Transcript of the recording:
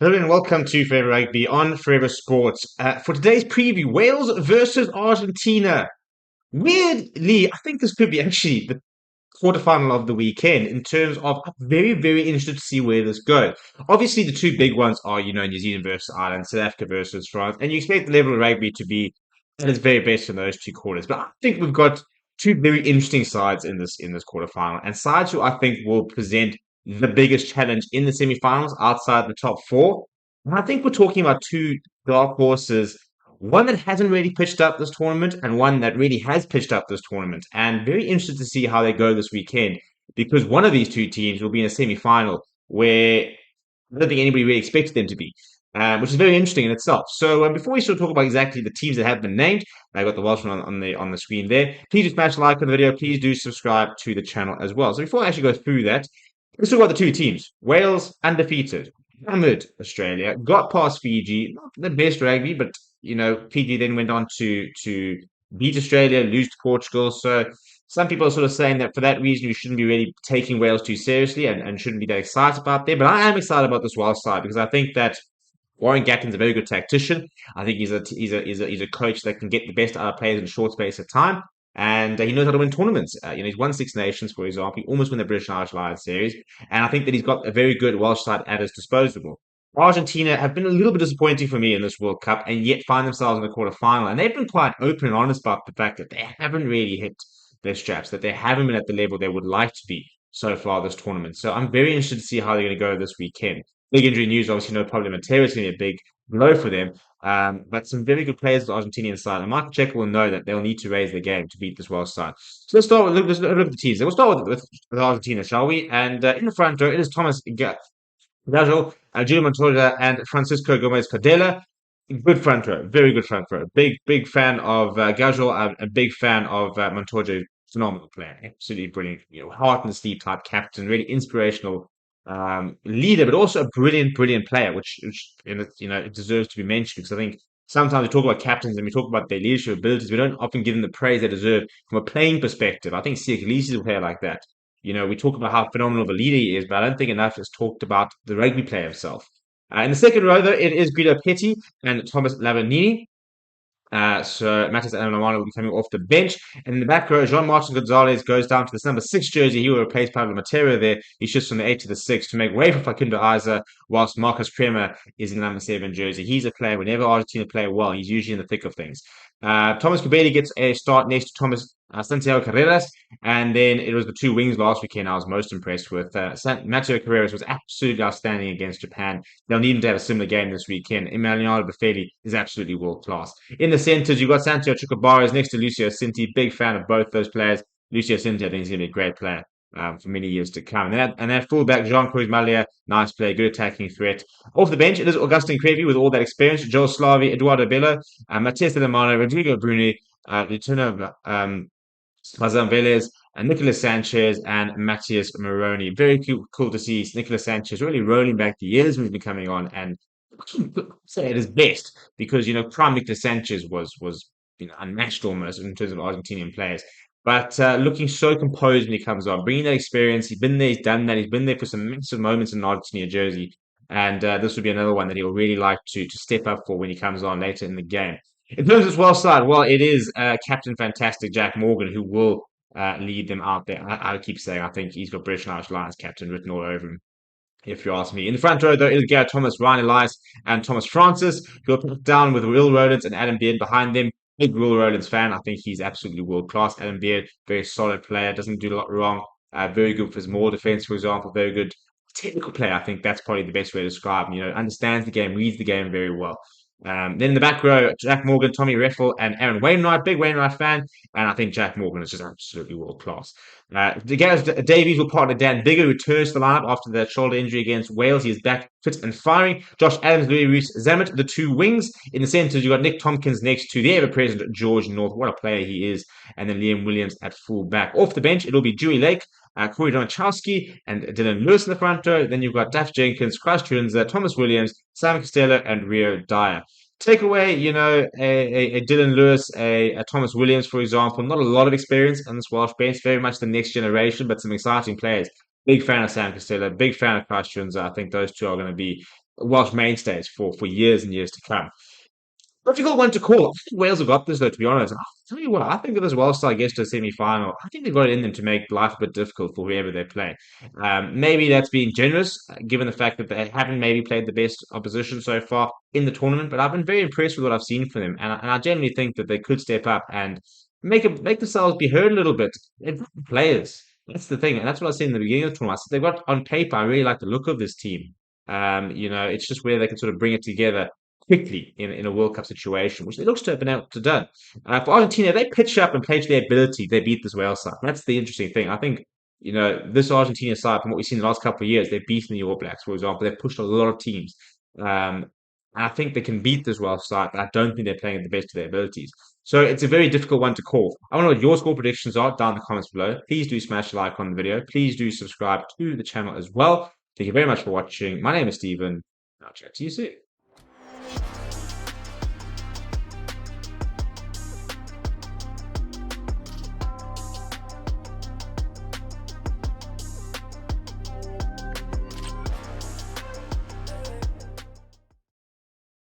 Hello and welcome to Forever Rugby on Forever Sports. For today's preview, Wales versus Argentina. Weirdly, I think this could be actually the quarterfinal of the weekend in terms of I'm very interested to see where this goes. Obviously, the two big ones are, New Zealand versus Ireland, South Africa versus France, and you expect the level of rugby to be at its very best in those two quarters. But I think we've got two very interesting sides in this quarterfinal, and sides who I think will present the biggest challenge in the semi-finals outside the top four. And I think we're talking about two dark horses, one that hasn't really pitched up this tournament and one that really has pitched up this tournament. And very interested to see how they go this weekend because one of these two teams will be in a semi-final where I don't think anybody really expected them to be, which is very interesting in itself. So before we sort of talk about exactly the teams that have been named, I got the Welsh one on the screen there. Please do smash the like on the video. Please do subscribe to the channel as well. So before I actually go through that, let's talk about the two teams. Wales undefeated, hammered Australia, got past Fiji, not the best rugby, but Fiji then went on to beat Australia, lose to Portugal. So some people are sort of saying that for that reason, you shouldn't be really taking Wales too seriously and shouldn't be that excited about them. But I am excited about this Wales side because I think that Warren Gatton's a very good tactician. I think he's a coach that can get the best out of players in a short space of time. And he knows how to win tournaments. He's won Six Nations, for example. He almost won the British and Irish Lions series. And I think that he's got a very good Welsh side at his disposal. Argentina have been a little bit disappointing for me in this World Cup and yet find themselves in the quarterfinal. And they've been quite open and honest about the fact that they haven't really hit their straps, that they haven't been at the level they would like to be so far this tournament. So I'm very interested to see how they're going to go this weekend. Big injury news, obviously, no Pablo Montero is going to be a big blow for them. But some very good players on the Argentinian side. And Michael Cheika will know that they'll need to raise their game to beat this Welsh side. So let's look at the teams. We'll start with Argentina, shall we? And in the front row, it is Thomas Gajol, Julio Montoya, and Francisco Gomez Cadela. Good front row, very good front row. Big fan of Gajol, a big fan of Montoya. Phenomenal player, absolutely brilliant. Heart and sleeve type captain, really inspirational leader, but also a brilliant player, which it deserves to be mentioned because I think sometimes we talk about captains and we talk about their leadership abilities. We don't often give them the praise they deserve from a playing perspective. I think Siak is a player like that. We talk about how phenomenal of a leader he is, but I don't think enough is talked about the rugby player himself. In the second row, though, it is Guido Petty and Thomas Lavanini. So Matis Alamano will be coming off the bench. And in the back row, Jean-Martin Gonzalez goes down to this number 6 jersey. He will replace Pablo Matera there. He shifts from the 8 to the 6 to make way for Facundo Isa, whilst Marcus Kremer is in the number 7 jersey. He's a player, whenever Argentina play well, he's usually in the thick of things. Thomas Kubeli gets a start next to Thomas Santiago Carreras. And then it was the two wings last weekend I was most impressed with. Mateo Carreras was absolutely outstanding against Japan. They'll need him to have a similar game this weekend. Emiliano Buffelli is absolutely world class. In the centres, you've got Santiago Chukwubaras next to Lucio Cinti. Big fan of both those players. Lucio Cinti, I think, is going to be a great player for many years to come. And that fullback, Jean-Cruz Malia, nice player, good attacking threat. Off the bench, it is Augustin Creevy with all that experience. Joel Slavi, Eduardo Bello, Matias Delamano, Rodrigo Bruni, Lituno Mazan Velez, and Nicolas Sanchez and Matthias Moroni. Very cool to see Nicolas Sanchez really rolling back the years when he's been coming on and say at his best because prime Nicolas Sanchez was unmatched almost in terms of Argentinian players. But looking so composed when he comes on, bringing that experience. He's been there, he's done that. He's been there for some massive moments in an Argentina jersey, and this would be another one that he'll really like to step up for when he comes on later in the game. In terms of Welsh side, well, it is Captain Fantastic Jack Morgan who will lead them out there. I keep saying I think he's got British and Irish Lions captain written all over him if you ask me. In the front row, though, it'll Garrett Thomas, Ryan Elias, and Thomas Francis, who are put down with Will Rowlands and Adam Beard behind them. Big Will Rowlands fan. I think he's absolutely world class. Adam Beard, very solid player, doesn't do a lot wrong. Very good for his more defense, for example. Very good technical player. I think that's probably the best way to describe him. Understands the game, reads the game very well. Then in the back row, Jack Morgan, Tommy Reffel, and Aaron Wainwright, big Wainwright fan, and I think Jack Morgan is just absolutely world class. Gareth Davies will partner Dan Bigger, who returns to the lineup after the shoulder injury against Wales. He is back fit and firing. Josh Adams, Louis Reese Zammit, the two wings. In the centres, you've got Nick Tompkins next to the ever-present George North. What a player he is. And then Liam Williams at full back. Off the bench, it'll be Dewey Lake, Corey Donachowski, and Dylan Lewis in the front row. Then you've got Daff Jenkins, Christ Trunza, Thomas Williams, Simon Costello, and Rio Dyer. Take away, a Dylan Lewis, a Thomas Williams, for example. Not a lot of experience on this Welsh bench, very much the next generation, but some exciting players. Big fan of Sam Costello, big fan of Christ Trunza. I think those two are going to be Welsh mainstays for years and years to come. Difficult one to call. I think Wales have got this though, to be honest. I'll tell you what, I think if this Welsh side gets to a semi-final, I think they've got it in them to make life a bit difficult for whoever they play. Maybe that's being generous, given the fact that they haven't maybe played the best opposition so far in the tournament. But I've been very impressed with what I've seen from them, and I genuinely think that they could step up and make themselves be heard a little bit. They've got players. That's the thing, and that's what I said in the beginning of the tournament. I said they've got on paper. I really like the look of this team. It's just where they can sort of bring it together quickly in a World Cup situation, which they looks to have been able to do. For Argentina, they pitch up and play to their ability. They beat this Wales side. That's the interesting thing. I think this Argentina side, from what we've seen in the last couple of years, they've beaten the All Blacks, for example. They've pushed a lot of teams. And I think they can beat this Welsh side, but I don't think they're playing at the best of their abilities. So it's a very difficult one to call. I want to know what your score predictions are down in the comments below. Please do smash a like on the video. Please do subscribe to the channel as well. Thank you very much for watching. My name is Stephen. I'll chat to you soon.